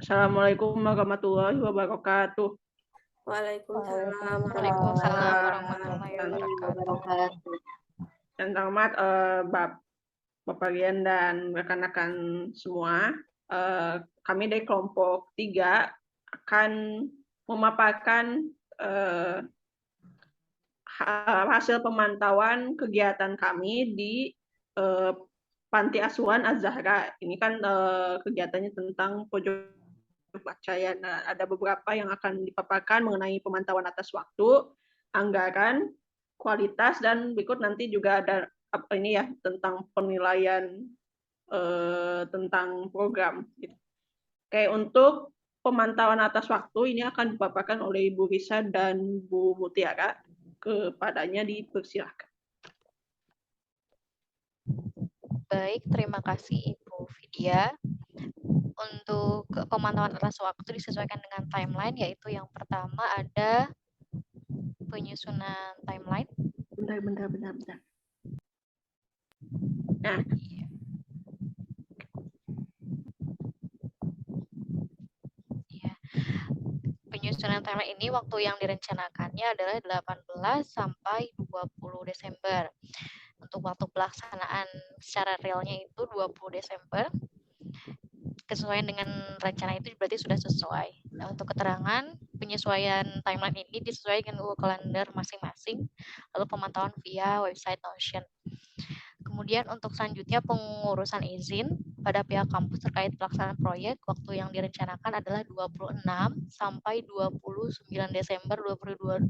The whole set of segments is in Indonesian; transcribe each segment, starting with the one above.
Assalamualaikum warahmatullahi wabarakatuh. Waalaikumsalam Waalaikumsalam warahmatullahi warahmatullahi wabarakatuh. wabarakatuh. Yang terhormat Bapak Rian dan rekan-rekan semua, kami dari kelompok 3 akan memaparkan hasil pemantauan kegiatan kami di Panti Asuhan Az-Zahra. Ini kan kegiatannya tentang pojok baca ya. Nah, ada beberapa yang akan dipaparkan mengenai pemantauan atas waktu, anggaran, kualitas, dan berikut nanti juga ada ini ya tentang penilaian tentang program. Oke, untuk pemantauan atas waktu ini akan dipaparkan oleh Ibu Risa dan Bu Mutiara. Kepadanya dipersilahkan. Baik, terima kasih Ibu Vidya. Untuk pemantauan atas waktu disesuaikan dengan timeline, yaitu yang pertama ada penyusunan timeline. Bentar. Nah, penyusunan timeline ini waktu yang direncanakannya adalah 18 sampai 20 Desember. Untuk waktu pelaksanaan secara realnya itu 20 Desember. Kesesuaian dengan rencana itu berarti sudah sesuai. Nah, untuk keterangan penyesuaian timeline ini disesuaikan dengan Google Calendar masing-masing, lalu pemantauan via website Notion. Kemudian untuk selanjutnya pengurusan izin pada pihak kampus terkait pelaksanaan proyek, waktu yang direncanakan adalah 26 sampai 29 Desember 2022.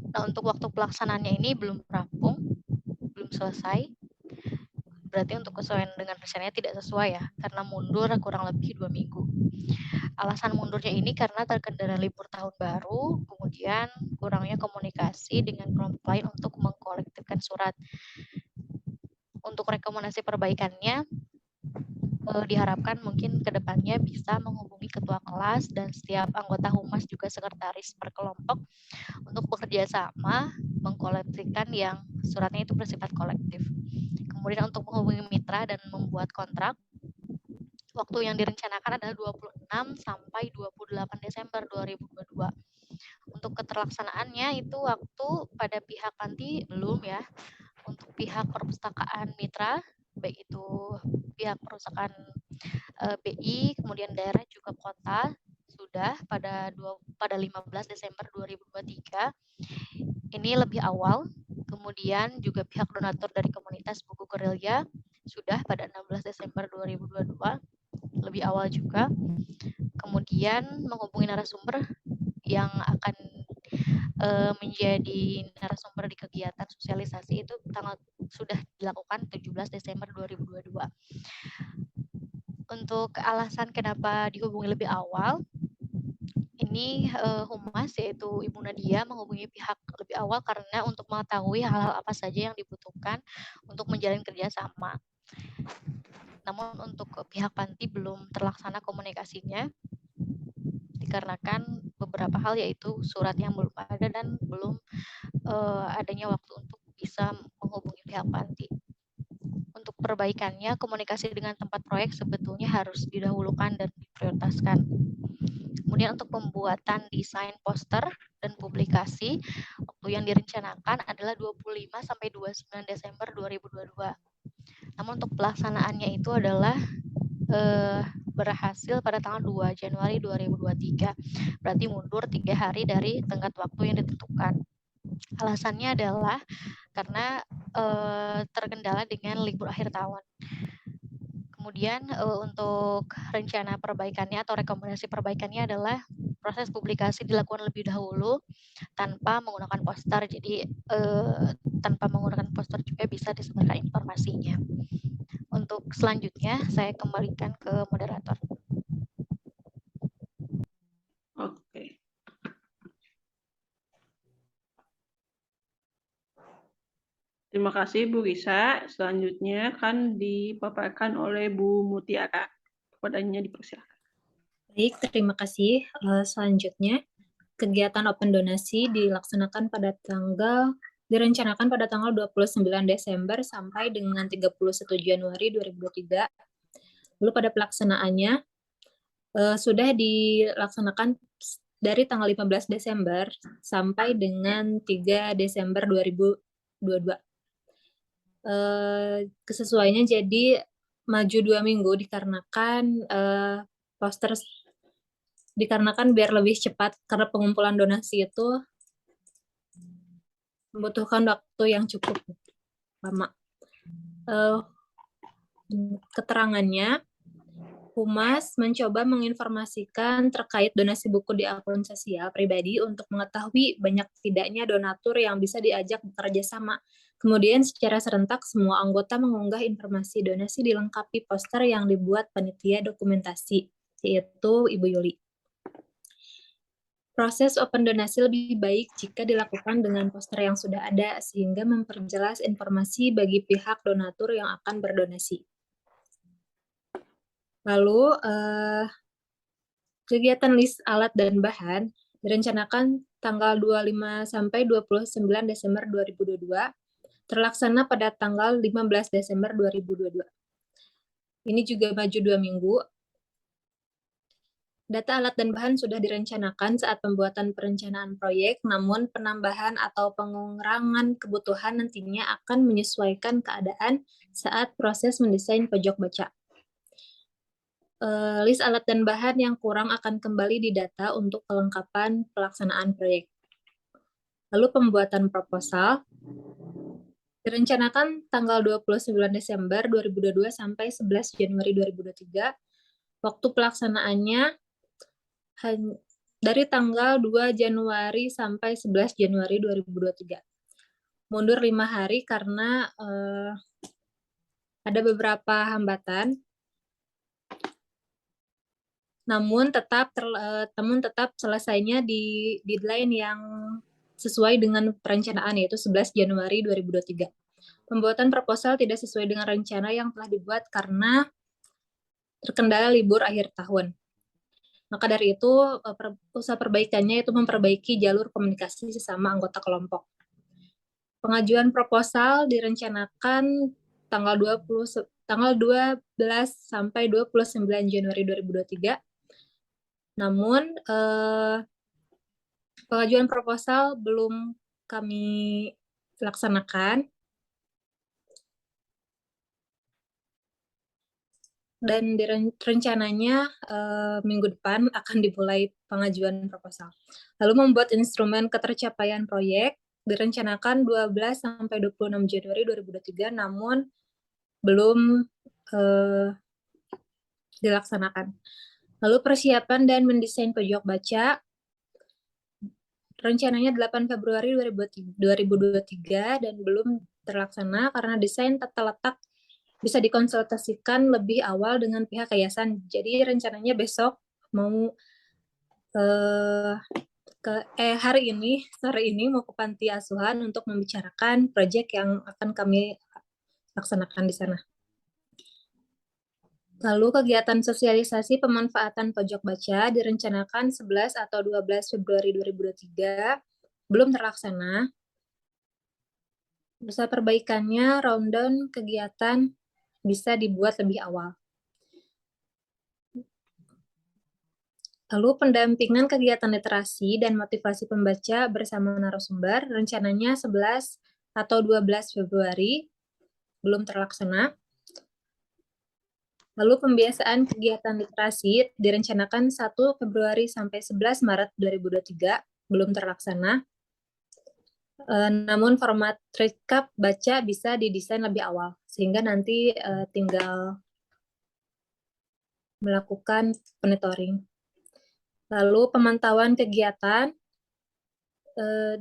Nah, untuk waktu pelaksanaannya ini belum rampung, belum selesai. Berarti untuk kesesuaian dengan rencananya tidak sesuai ya, karena mundur kurang lebih 2 minggu. Alasan mundurnya ini karena terkendala libur tahun baru, kemudian kurangnya komunikasi dengan kelompok lain untuk mengkolektifkan surat. Untuk rekomendasi perbaikannya, diharapkan mungkin ke depannya bisa menghubungi ketua kelas dan setiap anggota humas juga sekretaris per kelompok untuk bekerja sama mengkolektifkan yang suratnya itu bersifat kolektif. Kemudian untuk menghubungi mitra dan membuat kontrak, waktu yang direncanakan adalah 26 sampai 28 Desember 2022. Untuk keterlaksanaannya itu waktu pada pihak panti belum ya. Untuk pihak perpustakaan mitra, baik itu pihak perpustakaan BI, kemudian daerah juga kota, sudah pada 15 Desember 2023. Ini lebih awal. Kemudian juga pihak donatur dari komunitas buku gerilya sudah pada 16 Desember 2022, lebih awal juga. Kemudian menghubungi narasumber yang akan menjadi narasumber di kegiatan sosialisasi itu sudah dilakukan 17 Desember 2022. Untuk alasan kenapa dihubungi lebih awal, ini humas yaitu Ibu Nadia menghubungi pihak lebih awal karena untuk mengetahui hal-hal apa saja yang dibutuhkan untuk menjalin kerjasama. Namun untuk pihak panti belum terlaksana komunikasinya dikarenakan beberapa hal yaitu surat yang belum ada dan belum adanya waktu untuk bisa menghubungi pihak panti. Untuk perbaikannya, komunikasi dengan tempat proyek sebetulnya harus didahulukan dan diprioritaskan. Kemudian untuk pembuatan desain poster dan publikasi, waktu yang direncanakan adalah 25 sampai 29 Desember 2022. Namun untuk pelaksanaannya itu adalah berhasil pada tanggal 2 Januari 2023. Berarti mundur 3 hari dari tenggat waktu yang ditentukan. Alasannya adalah karena terkendala dengan libur akhir tahun. Kemudian untuk rencana perbaikannya atau rekomendasi perbaikannya adalah proses publikasi dilakukan lebih dahulu tanpa menggunakan poster. Jadi tanpa menggunakan poster juga bisa disebarkan informasinya. Untuk selanjutnya saya kembalikan ke moderator. Oke. Terima kasih Bu Risa. Selanjutnya akan dipaparkan oleh Bu Mutiara. Kepadanya dipersilakan. Baik, terima kasih. Selanjutnya, kegiatan open donasi direncanakan pada tanggal 29 Desember sampai dengan 31 Januari 2023. Lalu pada pelaksanaannya, sudah dilaksanakan dari tanggal 15 Desember sampai dengan 3 Desember 2022. Kesesuaiannya jadi maju 2 minggu dikarenakan biar lebih cepat karena pengumpulan donasi itu membutuhkan waktu yang cukup lama. Keterangannya, Humas mencoba menginformasikan terkait donasi buku di akun sosial pribadi untuk mengetahui banyak tidaknya donatur yang bisa diajak bekerja sama. Kemudian secara serentak semua anggota mengunggah informasi donasi dilengkapi poster yang dibuat panitia dokumentasi, yaitu Ibu Yuli. Proses open donasi lebih baik jika dilakukan dengan poster yang sudah ada, sehingga memperjelas informasi bagi pihak donatur yang akan berdonasi. Lalu, kegiatan list alat dan bahan direncanakan tanggal 25 sampai 29 Desember 2022, terlaksana pada tanggal 15 Desember 2022. Ini juga maju 2 minggu. Data alat dan bahan sudah direncanakan saat pembuatan perencanaan proyek, namun penambahan atau pengurangan kebutuhan nantinya akan menyesuaikan keadaan saat proses mendesain pojok baca. List alat dan bahan yang kurang akan kembali didata untuk kelengkapan pelaksanaan proyek. Lalu pembuatan proposal direncanakan tanggal 29 Desember 2022 sampai 11 Januari 2023. Waktu pelaksanaannya dari tanggal 2 Januari sampai 11 Januari 2023. Mundur 5 hari karena ada beberapa hambatan. Namun tetap selesainya di deadline yang sesuai dengan perencanaan, yaitu 11 Januari 2023. Pembuatan proposal tidak sesuai dengan rencana yang telah dibuat karena terkendala libur akhir tahun. Maka dari itu, usaha perbaikannya itu memperbaiki jalur komunikasi sesama anggota kelompok. Pengajuan proposal direncanakan tanggal 12 sampai 29 Januari 2023. Namun, pengajuan proposal belum kami laksanakan. Dan rencananya minggu depan akan dimulai pengajuan proposal. Lalu membuat instrumen ketercapaian proyek direncanakan 12 sampai 26 Januari 2023, namun belum dilaksanakan. Lalu persiapan dan mendesain pojok baca rencananya 8 Februari 2023 dan belum terlaksana karena desain tata letak bisa dikonsultasikan lebih awal dengan pihak yayasan. Jadi rencananya besok mau sore ini mau ke panti asuhan untuk membicarakan proyek yang akan kami laksanakan di sana. Lalu kegiatan sosialisasi pemanfaatan pojok baca direncanakan 11 atau 12 Februari 2023, belum terlaksana. Usaha perbaikannya, rundown kegiatan bisa dibuat lebih awal. Lalu pendampingan kegiatan literasi dan motivasi pembaca bersama narasumber rencananya 11 atau 12 Februari, belum terlaksana. Lalu pembiasaan kegiatan literasi direncanakan 1 Februari sampai 11 Maret 2023, belum terlaksana. Namun format recap baca bisa didesain lebih awal, sehingga nanti tinggal melakukan monitoring. Lalu pemantauan kegiatan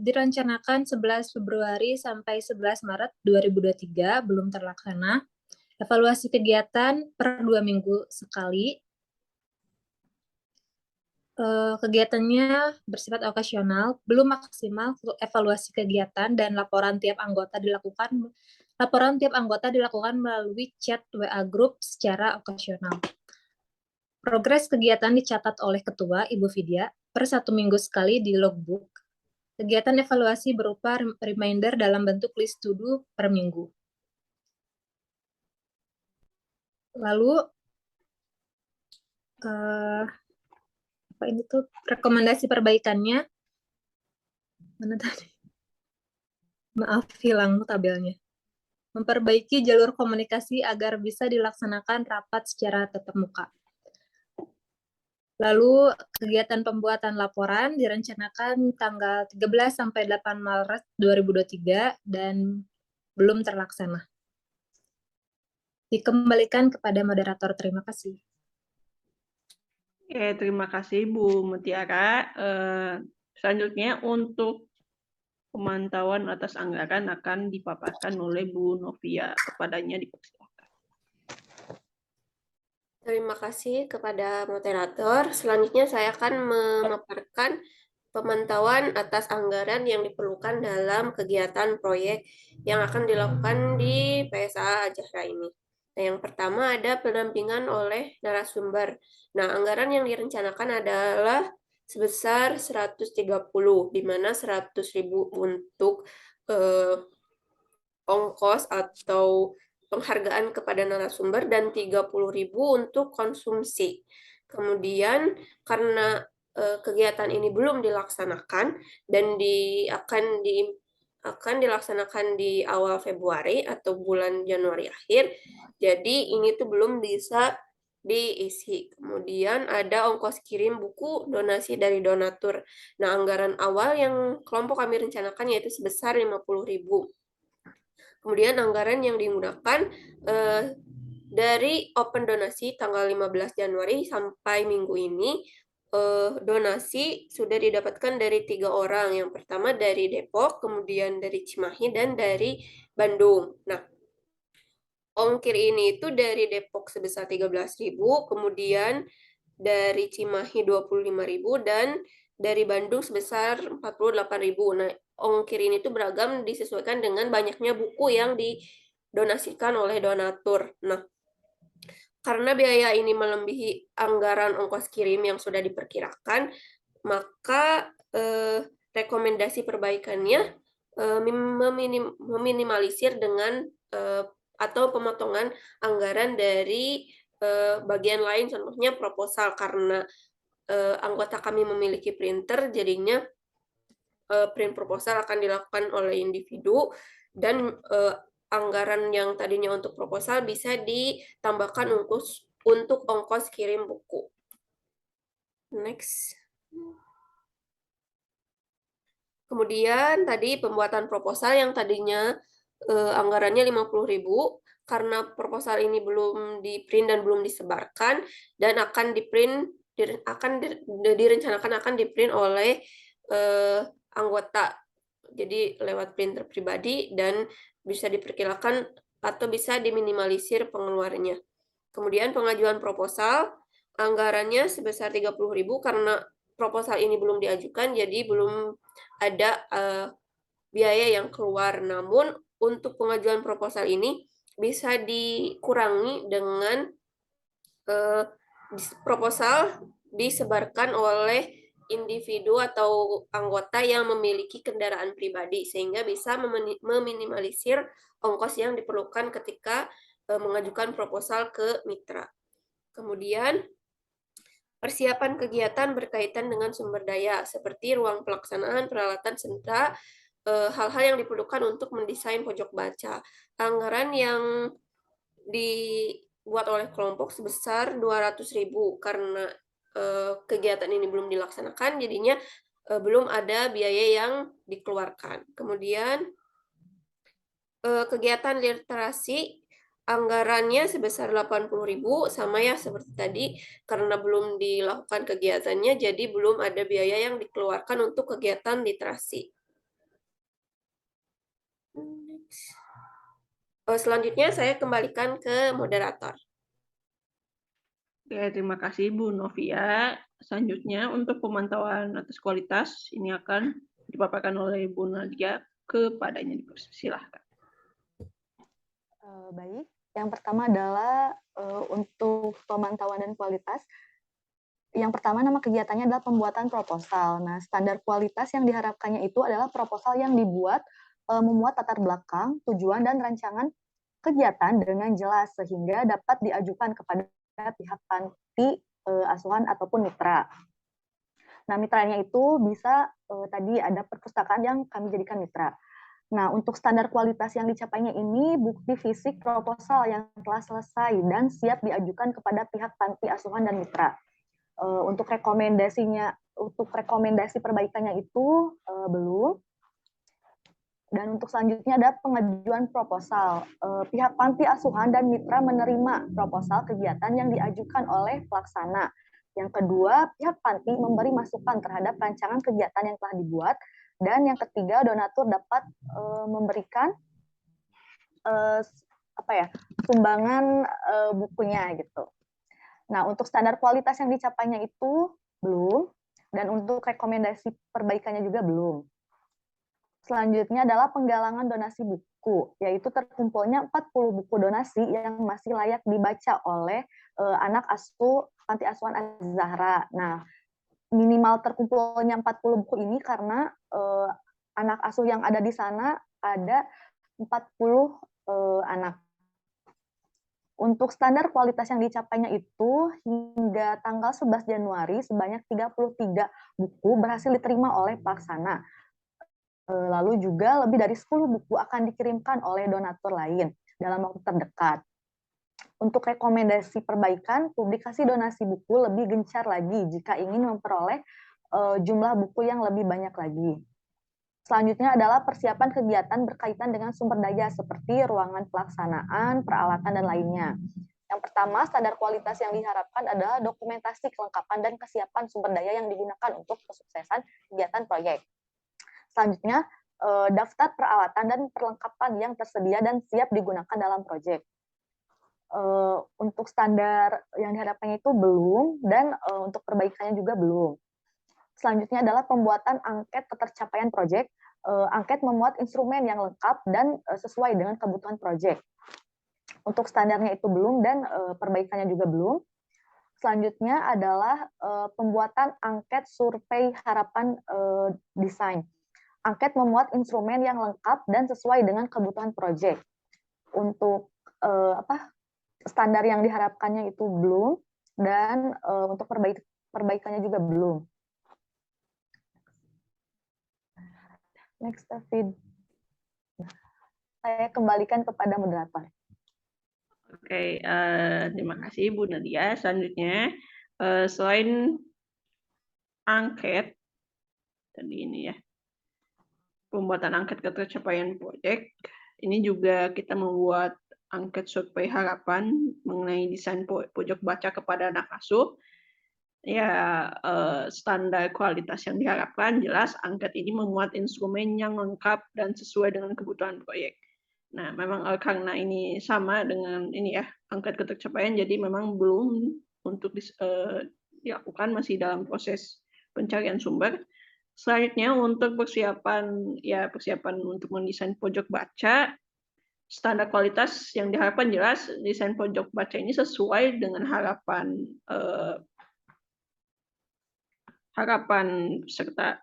direncanakan 11 Februari sampai 11 Maret 2023, belum terlaksana. Evaluasi kegiatan per 2 minggu sekali. Kegiatannya bersifat okasional, belum maksimal evaluasi kegiatan dan laporan tiap anggota dilakukan melalui chat WA group secara okasional. Progres kegiatan dicatat oleh Ketua Ibu Vidya per 1 minggu sekali di logbook. Kegiatan evaluasi berupa reminder dalam bentuk list to do per minggu. Lalu apa ini tuh rekomendasi perbaikannya. Mana tadi? Maaf, hilang tabelnya. Memperbaiki jalur komunikasi agar bisa dilaksanakan rapat secara tatap muka. Lalu kegiatan pembuatan laporan direncanakan tanggal 13 sampai 8 Maret 2023 dan belum terlaksana. Dikembalikan kepada moderator. Terima kasih. Oke, terima kasih Bu Mutiara. Selanjutnya untuk pemantauan atas anggaran akan dipaparkan oleh Bu Novia. Kepadanya dipersilakan. Terima kasih kepada moderator. Selanjutnya saya akan memaparkan pemantauan atas anggaran yang diperlukan dalam kegiatan proyek yang akan dilakukan di PSA Zahra ini. Nah, yang pertama ada pendampingan oleh narasumber. Nah, anggaran yang direncanakan adalah sebesar 130, di mana 100.000 untuk ongkos atau penghargaan kepada narasumber dan 30.000 untuk konsumsi. Kemudian karena kegiatan ini belum dilaksanakan dan akan dilaksanakan di awal Februari atau bulan Januari akhir, jadi ini tuh belum bisa diisi. Kemudian ada ongkos kirim buku donasi dari donatur. Nah, anggaran awal yang kelompok kami rencanakan yaitu sebesar 50.000. Kemudian anggaran yang digunakan dari open donasi tanggal 15 Januari sampai minggu ini, donasi sudah didapatkan dari 3 orang. Yang pertama dari Depok, kemudian dari Cimahi, dan dari Bandung. Nah, ongkir ini itu dari Depok sebesar 13.000, kemudian dari Cimahi 25.000, dan dari Bandung sebesar 48.000. Nah, ongkir ini tuh beragam disesuaikan dengan banyaknya buku yang didonasikan oleh donatur. Nah, karena biaya ini melebihi anggaran ongkos kirim yang sudah diperkirakan, maka rekomendasi perbaikannya meminimalisir dengan atau pemotongan anggaran dari bagian lain, contohnya proposal, karena anggota kami memiliki printer, jadinya print proposal akan dilakukan oleh individu, dan anggaran yang tadinya untuk proposal bisa ditambahkan untuk ongkos kirim buku. Next. Kemudian tadi pembuatan proposal yang tadinya anggarannya 50.000, karena proposal ini belum di-print dan belum disebarkan, dan akan direncanakan akan di-print oleh anggota, jadi lewat printer pribadi, dan bisa diperkirakan atau bisa diminimalisir pengeluarannya. Kemudian pengajuan proposal, anggarannya sebesar 30.000 karena proposal ini belum diajukan, jadi belum ada biaya yang keluar. Namun untuk pengajuan proposal ini bisa dikurangi dengan proposal disebarkan oleh individu atau anggota yang memiliki kendaraan pribadi, sehingga bisa meminimalisir ongkos yang diperlukan ketika mengajukan proposal ke mitra. Kemudian persiapan kegiatan berkaitan dengan sumber daya, seperti ruang pelaksanaan, peralatan, serta hal-hal yang diperlukan untuk mendesain pojok baca. Anggaran yang dibuat oleh kelompok sebesar 200.000 karena kegiatan ini belum dilaksanakan, jadinya belum ada biaya yang dikeluarkan. Kemudian kegiatan literasi, anggarannya sebesar 80.000, sama ya seperti tadi, karena belum dilakukan kegiatannya, jadi belum ada biaya yang dikeluarkan untuk kegiatan literasi. Selanjutnya saya kembalikan ke moderator. Oke, terima kasih Bu Novia. Selanjutnya untuk pemantauan atas kualitas ini akan dipaparkan oleh Bu Nadia. Kepadanya dipersilahkan. Baik, yang pertama adalah untuk pemantauan dan kualitas. Yang pertama, nama kegiatannya adalah pembuatan proposal. Nah, standar kualitas yang diharapkannya itu adalah proposal yang dibuat memuat latar belakang, tujuan, dan rancangan kegiatan dengan jelas sehingga dapat diajukan kepada pihak panti asuhan ataupun mitra. Nah, mitranya itu bisa tadi ada perpustakaan yang kami jadikan mitra. Nah, untuk standar kualitas yang dicapainya ini bukti fisik proposal yang telah selesai dan siap diajukan kepada pihak panti asuhan dan mitra. Untuk rekomendasi perbaikannya itu belum. Dan untuk selanjutnya ada pengajuan proposal. Pihak panti asuhan dan mitra menerima proposal kegiatan yang diajukan oleh pelaksana. Yang kedua, pihak panti memberi masukan terhadap rancangan kegiatan yang telah dibuat. Dan yang ketiga, donatur dapat memberikan sumbangan bukunya gitu. Nah, untuk standar kualitas yang dicapainya itu belum, dan untuk rekomendasi perbaikannya juga belum. Selanjutnya adalah penggalangan donasi buku, yaitu terkumpulnya 40 buku donasi yang masih layak dibaca oleh anak asuh panti asuhan Az-Zahra. Nah, minimal terkumpulnya 40 buku ini karena anak asuh yang ada di sana ada 40 anak. Untuk standar kualitas yang dicapainya itu hingga tanggal 11 Januari sebanyak 33 buku berhasil diterima oleh pelaksana. Lalu juga lebih dari 10 buku akan dikirimkan oleh donatur lain dalam waktu terdekat. Untuk rekomendasi perbaikan, publikasi donasi buku lebih gencar lagi jika ingin memperoleh jumlah buku yang lebih banyak lagi. Selanjutnya adalah persiapan kegiatan berkaitan dengan sumber daya seperti ruangan pelaksanaan, peralatan, dan lainnya. Yang pertama, standar kualitas yang diharapkan adalah dokumentasi kelengkapan dan kesiapan sumber daya yang digunakan untuk kesuksesan kegiatan proyek. Selanjutnya, daftar peralatan dan perlengkapan yang tersedia dan siap digunakan dalam proyek. Untuk standar yang diharapkannya itu belum, dan untuk perbaikannya juga belum. Selanjutnya adalah pembuatan angket ketercapaian proyek. Angket memuat instrumen yang lengkap dan sesuai dengan kebutuhan proyek. Untuk standarnya itu belum, dan perbaikannya juga belum. Selanjutnya adalah pembuatan angket survei harapan desain. Angket memuat instrumen yang lengkap dan sesuai dengan kebutuhan proyek. Untuk standar yang diharapkannya itu belum, dan untuk perbaikannya juga belum. Next, David. Saya kembalikan kepada moderator. Oke, terima kasih Bu Nadia. Selanjutnya, selain angket, tadi ini ya, pembuatan angket ketercapaian proyek, ini juga kita membuat angket survei harapan mengenai desain pojok baca kepada anak asuh. Ya, standar kualitas yang diharapkan jelas angket ini memuat instrumen yang lengkap dan sesuai dengan kebutuhan proyek. Nah, memang karena ini sama dengan ini ya, angket ketercapaian, jadi memang belum untuk dilakukan, masih dalam proses pencarian sumber. Selanjutnya untuk persiapan untuk mendesain pojok baca, standar kualitas yang diharapkan jelas desain pojok baca ini sesuai dengan harapan peserta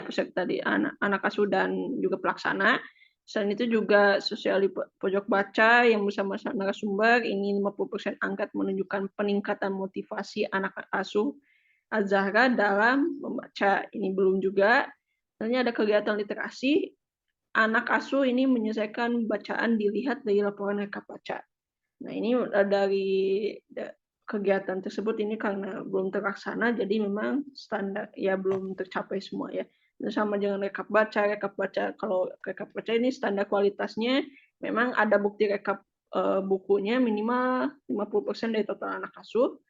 peserta di anak asuh dan juga pelaksana. Selain itu juga sosial pojok baca yang bersama narasumber ini 50% angkat menunjukkan peningkatan motivasi anak asuh Az-Zahra dalam membaca. Ini belum juga. Selanjutnya ada kegiatan literasi. Anak asuh ini menyelesaikan bacaan dilihat dari laporan rekap baca. Nah, ini dari kegiatan tersebut ini karena belum terlaksana, jadi memang standar ya belum tercapai semua ya. Dan sama dengan rekap baca. Kalau rekap baca ini standar kualitasnya memang ada bukti rekap bukunya minimal 50% dari total anak asuh.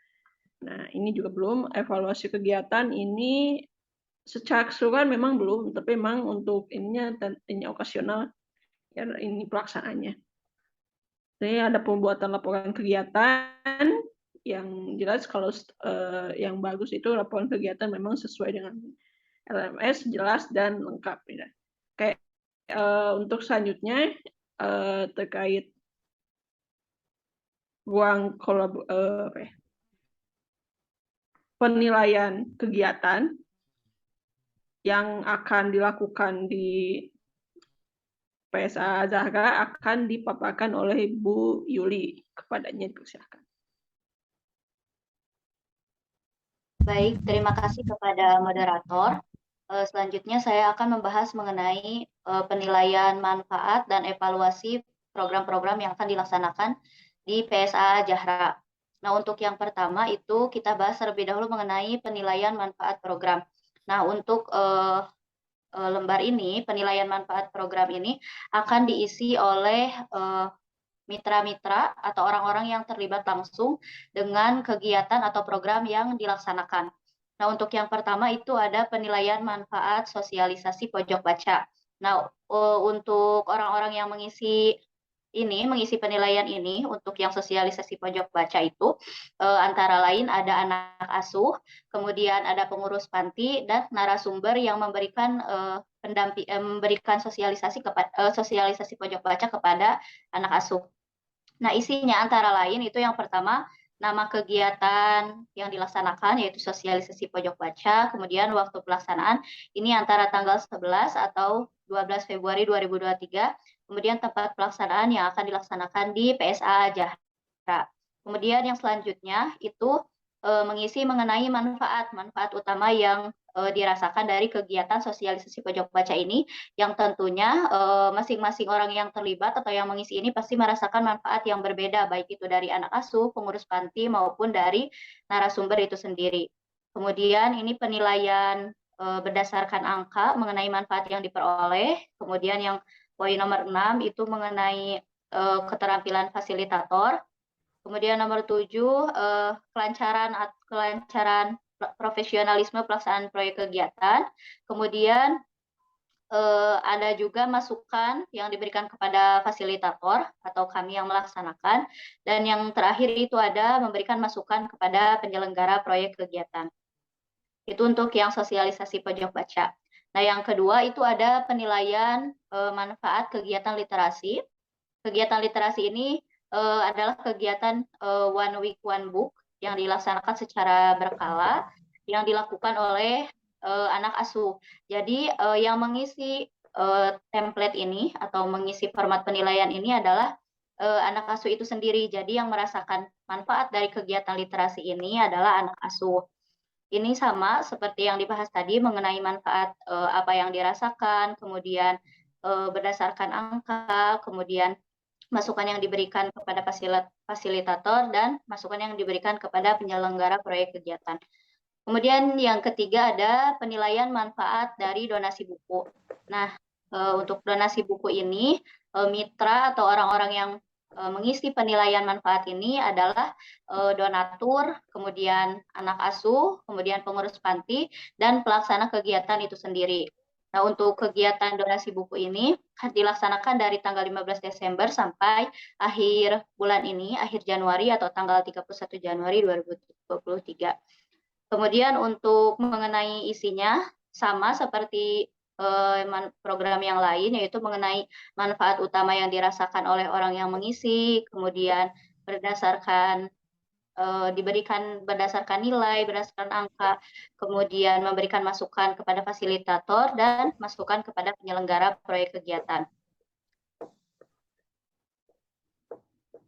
Nah, ini juga belum. Evaluasi kegiatan ini secara keseluruhan memang belum, tapi memang untuk ini okasional ya, ini pelaksanaannya. Jadi ada pembuatan laporan kegiatan yang jelas. Kalau yang bagus itu laporan kegiatan memang sesuai dengan LMS, jelas dan lengkap. Ya. Kayak untuk selanjutnya terkait ruang penilaian kegiatan yang akan dilakukan di PSA Zahra akan dipaparkan oleh Bu Yuli. Kepadanya dipersilakan. Baik, terima kasih kepada moderator. Selanjutnya saya akan membahas mengenai penilaian manfaat dan evaluasi program-program yang akan dilaksanakan di PSA Jahra. Nah, untuk yang pertama itu kita bahas terlebih dahulu mengenai penilaian manfaat program. Nah, untuk lembar ini, penilaian manfaat program ini akan diisi oleh mitra-mitra atau orang-orang yang terlibat langsung dengan kegiatan atau program yang dilaksanakan. Nah, untuk yang pertama itu ada penilaian manfaat sosialisasi pojok baca. Nah, untuk orang-orang yang mengisi penilaian ini untuk yang sosialisasi pojok baca itu antara lain ada anak asuh, kemudian ada pengurus panti dan narasumber yang memberikan memberikan sosialisasi pojok baca kepada anak asuh. Nah, isinya antara lain itu yang pertama nama kegiatan yang dilaksanakan yaitu sosialisasi pojok baca, kemudian waktu pelaksanaan ini antara tanggal 11 atau 12 Februari 2023, kemudian tempat pelaksanaan yang akan dilaksanakan di PSA Jahra. Kemudian yang selanjutnya itu mengisi mengenai manfaat utama yang dirasakan dari kegiatan sosialisasi pojok baca ini, yang tentunya masing-masing orang yang terlibat atau yang mengisi ini pasti merasakan manfaat yang berbeda, baik itu dari anak asuh, pengurus panti, maupun dari narasumber itu sendiri. Kemudian ini penilaian berdasarkan angka mengenai manfaat yang diperoleh. Kemudian yang poin nomor 6 itu mengenai keterampilan fasilitator. Kemudian nomor 7, kelancaran profesionalisme pelaksanaan proyek kegiatan. Kemudian ada juga masukan yang diberikan kepada fasilitator atau kami yang melaksanakan. Dan yang terakhir itu ada memberikan masukan kepada penyelenggara proyek kegiatan. Itu untuk yang sosialisasi pojok baca. Nah, yang kedua itu ada penilaian manfaat kegiatan literasi. Kegiatan literasi ini adalah kegiatan one week one book yang dilaksanakan secara berkala yang dilakukan oleh anak asuh. Jadi yang mengisi template ini atau mengisi format penilaian ini adalah anak asuh itu sendiri. Jadi yang merasakan manfaat dari kegiatan literasi ini adalah anak asuh. Ini sama seperti yang dibahas tadi mengenai manfaat apa yang dirasakan, kemudian berdasarkan angka, kemudian masukan yang diberikan kepada fasilitator, dan masukan yang diberikan kepada penyelenggara proyek kegiatan. Kemudian yang ketiga ada penilaian manfaat dari donasi buku. Nah, untuk donasi buku ini, mitra atau orang-orang yang mengisi penilaian manfaat ini adalah donatur, kemudian anak asuh, kemudian pengurus panti, dan pelaksana kegiatan itu sendiri. Nah, untuk kegiatan donasi buku ini dilaksanakan dari tanggal 15 Desember sampai akhir bulan ini, akhir Januari atau tanggal 31 Januari 2023. Kemudian untuk mengenai isinya sama seperti program yang lain, yaitu mengenai manfaat utama yang dirasakan oleh orang yang mengisi, kemudian diberikan berdasarkan nilai, berdasarkan angka, kemudian memberikan masukan kepada fasilitator, dan masukan kepada penyelenggara proyek kegiatan.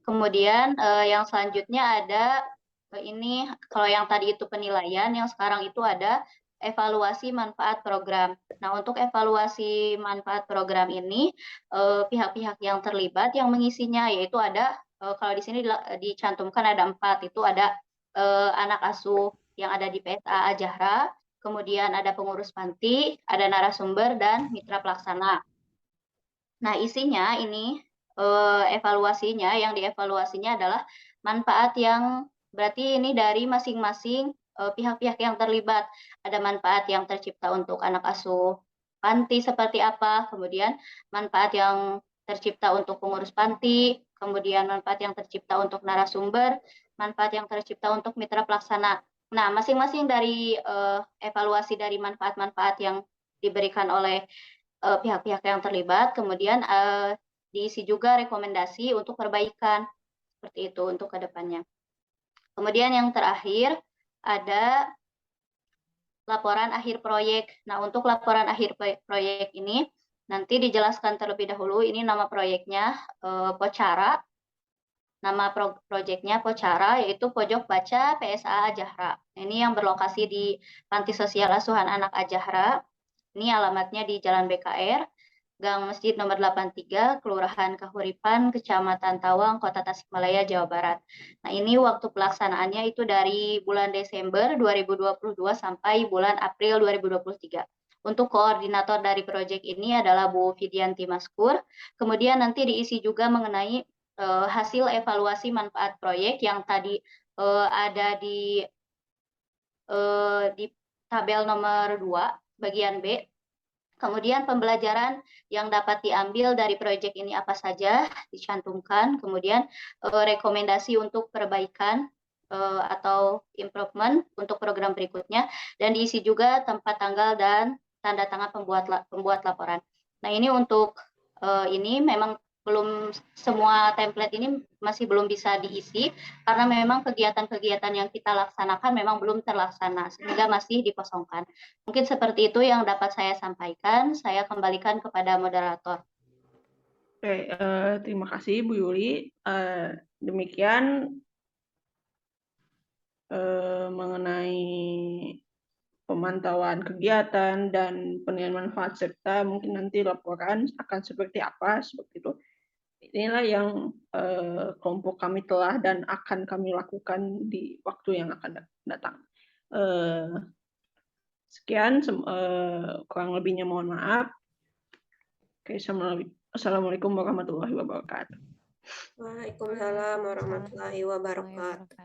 Kemudian yang selanjutnya ada ini, kalau yang tadi itu penilaian, yang sekarang itu ada evaluasi manfaat program. Nah, untuk evaluasi manfaat program ini, pihak-pihak yang terlibat yang mengisinya, yaitu ada, kalau di sini dicantumkan ada 4, itu ada anak asuh yang ada di PSA Jahra, kemudian ada pengurus panti, ada narasumber, dan mitra pelaksana. Nah, isinya ini, evaluasinya, yang dievaluasinya adalah manfaat yang berarti ini dari masing-masing pihak-pihak yang terlibat. Ada manfaat yang tercipta untuk anak asuh panti seperti apa, kemudian manfaat yang tercipta untuk pengurus panti, kemudian manfaat yang tercipta untuk narasumber, manfaat yang tercipta untuk mitra pelaksana. Nah, masing-masing dari evaluasi dari manfaat-manfaat yang diberikan oleh pihak-pihak yang terlibat, kemudian diisi juga rekomendasi untuk perbaikan, seperti itu untuk ke depannya. Kemudian yang terakhir ada laporan akhir proyek. Nah, untuk laporan akhir proyek ini nanti dijelaskan terlebih dahulu, ini nama proyeknya Pocara. Nama proyeknya Pocara, yaitu Pojok Baca PSA Ajahra. Ini yang berlokasi di Panti Sosial Asuhan Anak Ajahra. Ini alamatnya di Jalan BKR, Gang Masjid nomor 83, Kelurahan Kahuripan, Kecamatan Tawang, Kota Tasikmalaya, Jawa Barat. Nah, ini waktu pelaksanaannya itu dari bulan Desember 2022 sampai bulan April 2023. Untuk koordinator dari proyek ini adalah Bu Fidianti Maskur. Kemudian nanti diisi juga mengenai hasil evaluasi manfaat proyek yang tadi ada di tabel nomor 2, bagian B. Kemudian pembelajaran yang dapat diambil dari proyek ini apa saja dicantumkan. Kemudian rekomendasi untuk perbaikan atau improvement untuk program berikutnya. Dan diisi juga tempat, tanggal, dan tanda tangan pembuat laporan. Nah, ini untuk ini memang belum, semua template ini masih belum bisa diisi karena memang kegiatan-kegiatan yang kita laksanakan memang belum terlaksana sehingga masih dikosongkan. Mungkin seperti itu yang dapat saya sampaikan. Saya kembalikan kepada moderator. Oke, terima kasih Bu Yuli. Demikian mengenai pemantauan kegiatan dan penilaian manfaat serta mungkin nanti laporan akan seperti apa, seperti itu. Inilah yang kelompok kami telah dan akan kami lakukan di waktu yang akan datang. Sekian, kurang lebihnya mohon maaf. Oke, Assalamualaikum warahmatullahi wabarakatuh. Waalaikumsalam warahmatullahi wabarakatuh.